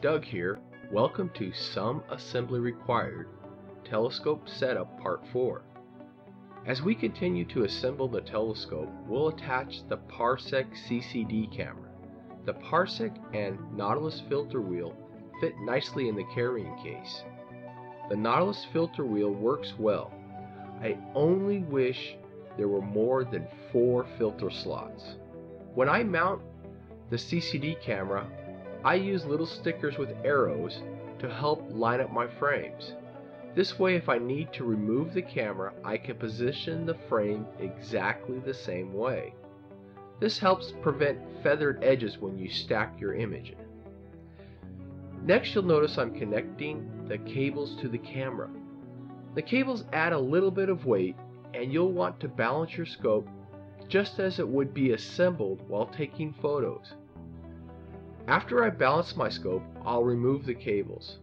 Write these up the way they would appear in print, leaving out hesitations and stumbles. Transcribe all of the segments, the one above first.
Doug here. Welcome to Some Assembly Required Telescope Setup Part 4. As we continue to assemble the telescope, we'll attach the Parsec CCD camera. The Parsec and Nautilus filter wheel fit nicely in the carrying case. The Nautilus filter wheel works well. I only wish there were more than 4 filter slots. When I mount the CCD camera, I use little stickers with arrows to help line up my frames. This way, if I need to remove the camera, I can position the frame exactly the same way. This helps prevent feathered edges when you stack your image. Next, you'll notice I'm connecting the cables to the camera. The cables add a little bit of weight, and you'll want to balance your scope just as it would be assembled while taking photos. After I balance my scope, I'll remove the cables.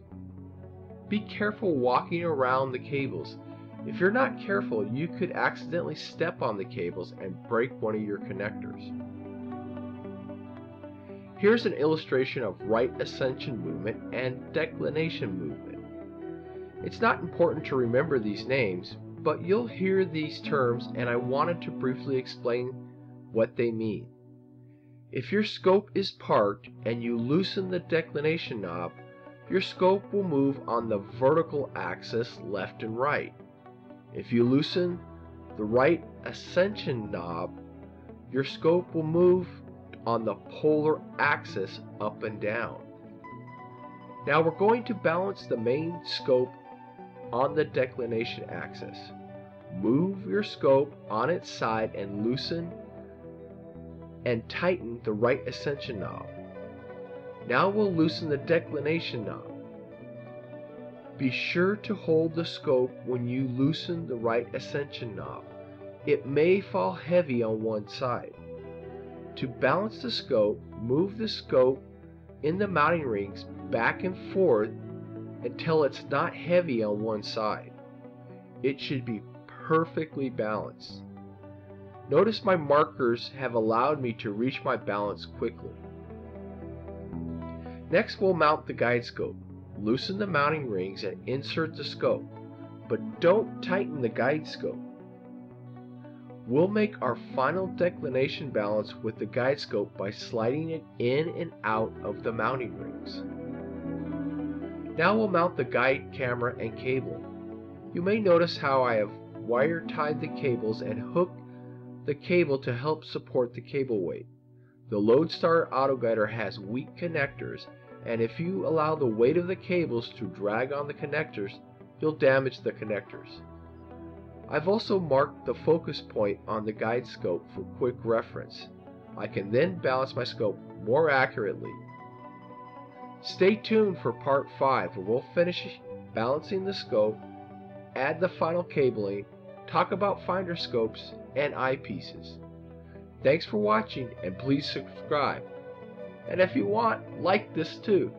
Be careful walking around the cables. If you're not careful, you could accidentally step on the cables and break one of your connectors. Here's an illustration of right ascension movement and declination movement. It's not important to remember these names, but you'll hear these terms, and I wanted to briefly explain what they mean. If your scope is parked and you loosen the declination knob, your scope will move on the vertical axis left and right. If you loosen the right ascension knob, your scope will move on the polar axis up and down. Now we're going to balance the main scope on the declination axis. Move your scope on its side and loosen and tighten the right ascension knob. Now we'll loosen the declination knob. Be sure to hold the scope when you loosen the right ascension knob. It may fall heavy on one side. To balance the scope, move the scope in the mounting rings back and forth until it's not heavy on one side. It should be perfectly balanced. Notice my markers have allowed me to reach my balance quickly. Next, we'll mount the guide scope. Loosen the mounting rings and insert the scope, but don't tighten the guide scope. We'll make our final declination balance with the guide scope by sliding it in and out of the mounting rings. Now we'll mount the guide camera and cable. You may notice how I have wire tied the cables and hooked the cable to help support the cable weight. The Lodestar AutoGuider has weak connectors, and if you allow the weight of the cables to drag on the connectors, you'll damage the connectors. I've also marked the focus point on the guide scope for quick reference. I can then balance my scope more accurately. Stay tuned for part 5, where we'll finish balancing the scope, add the final cabling, talk about finder scopes and eyepieces. Thanks for watching, and please subscribe. And if you want, like this too.